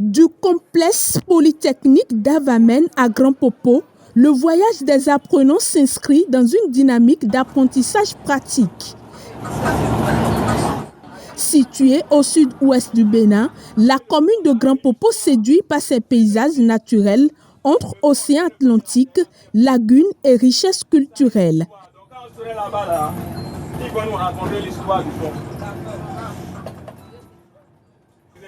Du complexe polytechnique d'Avamène à Grand Popo, le voyage des apprenants s'inscrit dans une dynamique d'apprentissage pratique. Située au sud-ouest du Bénin, la commune de Grand Popo séduit par ses paysages naturels entre océan Atlantique, lagunes et richesses culturelles.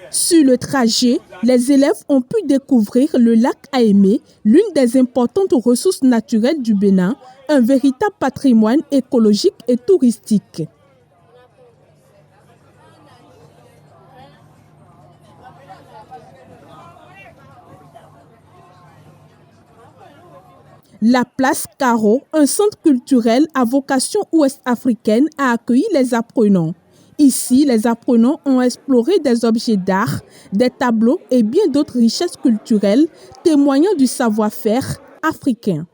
Sur le trajet, les élèves ont pu découvrir le lac Aémé, l'une des importantes ressources naturelles du Bénin, un véritable patrimoine écologique et touristique. La place Caro, un centre culturel à vocation ouest-africaine, a accueilli les apprenants. Ici, les apprenants ont exploré des objets d'art, des tableaux et bien d'autres richesses culturelles témoignant du savoir-faire africain.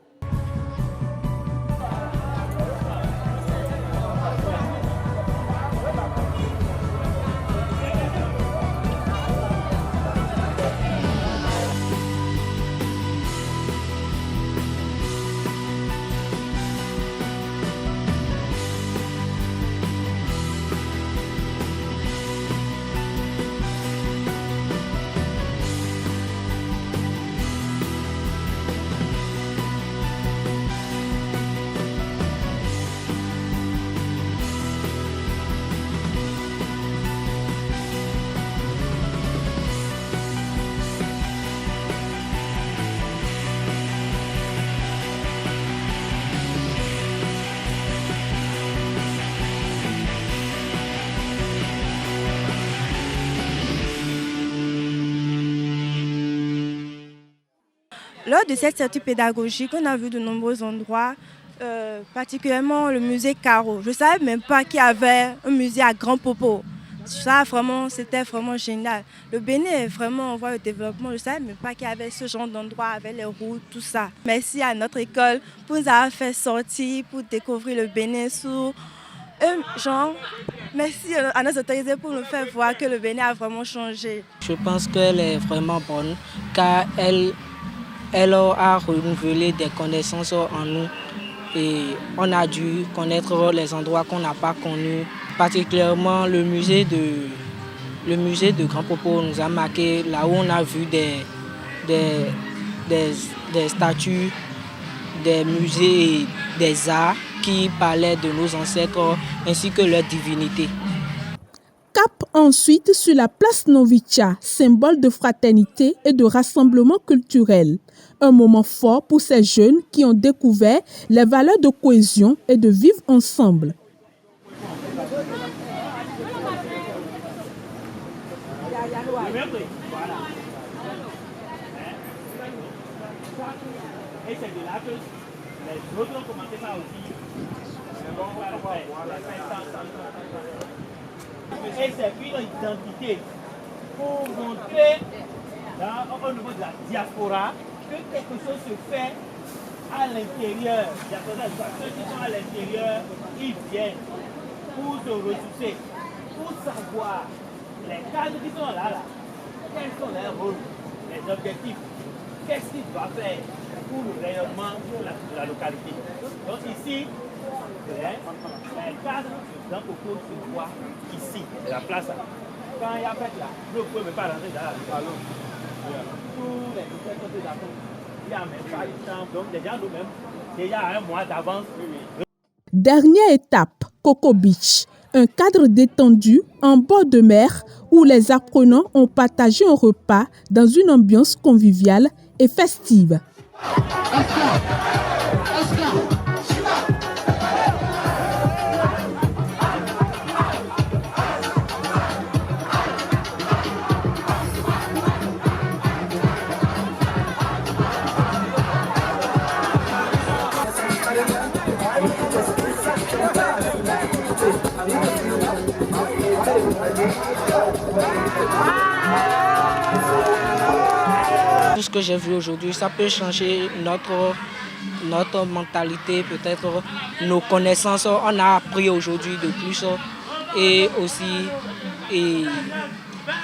Lors de cette sortie pédagogique, on a vu de nombreux endroits, particulièrement le musée Caro. Je ne savais même pas qu'il y avait un musée à Grand Popo. Ça, vraiment, c'était vraiment génial. Le Bénin est vraiment en voie de développement. Je ne savais même pas qu'il y avait ce genre d'endroit avec les routes, tout ça. Merci à notre école pour nous avoir fait sortir, pour découvrir le Bénin sous merci à nos autorités pour nous faire voir que le Bénin a vraiment changé. Je pense qu'elle est vraiment bonne car elle a renouvelé des connaissances en nous et on a dû connaître les endroits qu'on n'a pas connus. Particulièrement le musée de Grand Popo nous a marqué, là où on a vu des statues, des musées et des arts qui parlaient de nos ancêtres ainsi que leur divinité. Cap ensuite sur la place Novicha, symbole de fraternité et de rassemblement culturel. Un moment fort pour ces jeunes qui ont découvert les valeurs de cohésion et de vivre ensemble. Et c'est de là que les autres ont commencé ça aussi. Et c'est une identité pour montrer au niveau de la diaspora que quelque chose se fait à l'intérieur. Ceux qui sont à l'intérieur, ils viennent pour se ressourcer, pour savoir les cadres qui sont là, quels sont leurs rôles, les objectifs, qu'est-ce qu'ils doivent faire pour le rayonnement de la localité. Donc ici, les cadres d'un Popo se voient ici, la place. Quand il y a fait là, vous ne pouvez même pas rentrer dans la salon. Tous les ministères sont d'accord. Il n'y a même pas de temps. Donc déjà nous-mêmes, déjà à un mois d'avance. Dernière étape, Coco Beach, un cadre détendu en bord de mer où les apprenants ont partagé un repas dans une ambiance conviviale et festive. Tout ce que j'ai vu aujourd'hui, ça peut changer notre mentalité, peut-être nos connaissances. On a appris aujourd'hui de plus et aussi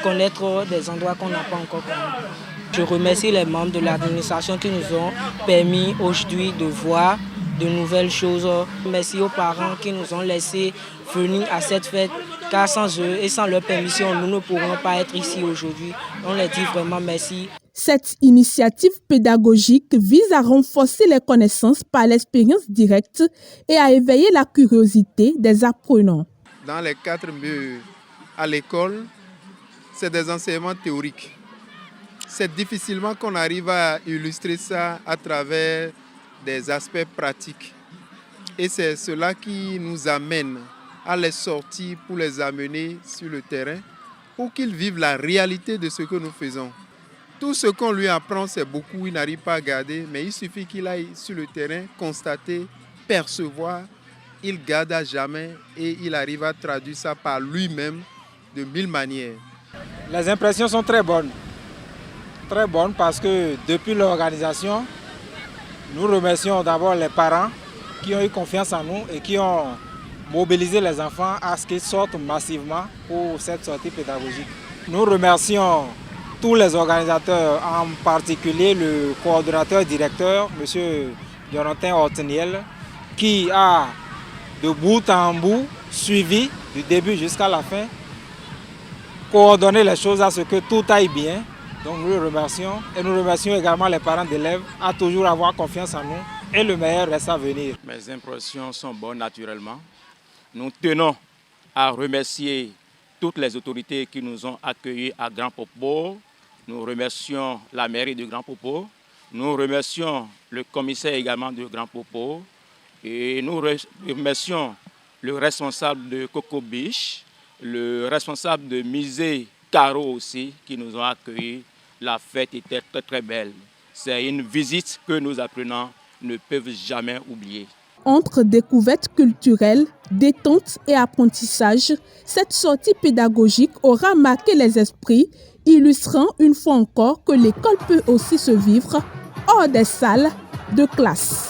connaître des endroits qu'on n'a pas encore connus. Je remercie les membres de l'administration qui nous ont permis aujourd'hui de voir de nouvelles choses. Merci aux parents qui nous ont laissé venir à cette fête, car sans eux et sans leur permission, nous ne pourrons pas être ici aujourd'hui. On leur dit vraiment merci. Cette initiative pédagogique vise à renforcer les connaissances par l'expérience directe et à éveiller la curiosité des apprenants. Dans les 4 murs à l'école, c'est des enseignements théoriques. C'est difficilement qu'on arrive à illustrer ça à travers des aspects pratiques. Et c'est cela qui nous amène à les sortir pour les amener sur le terrain pour qu'ils vivent la réalité de ce que nous faisons. Tout ce qu'on lui apprend, c'est beaucoup, il n'arrive pas à garder, mais il suffit qu'il aille sur le terrain, constater, percevoir, il garde à jamais et il arrive à traduire ça par lui-même de 1000 manières. Les impressions sont très bonnes parce que depuis l'organisation, nous remercions d'abord les parents qui ont eu confiance en nous et qui ont mobilisé les enfants à ce qu'ils sortent massivement pour cette sortie pédagogique. Nous remercions tous les organisateurs, en particulier le coordonnateur directeur, M. Jonathan Orteniel, qui a de bout en bout suivi du début jusqu'à la fin, coordonné les choses à ce que tout aille bien. Donc nous le remercions et nous remercions également les parents d'élèves à toujours avoir confiance en nous et le meilleur reste à venir. Mes impressions sont bonnes naturellement. Nous tenons à remercier toutes les autorités qui nous ont accueillis à Grand Popo. Nous remercions la mairie de Grand Popo. Nous remercions le commissaire également de Grand Popo. Et nous remercions le responsable de Coco Beach, le responsable de musée Caro aussi, qui nous ont accueillis. La fête était très très belle. C'est une visite que nos apprenants ne peuvent jamais oublier. Entre découvertes culturelles, détente et apprentissage, cette sortie pédagogique aura marqué les esprits, illustrant une fois encore que l'école peut aussi se vivre hors des salles de classe.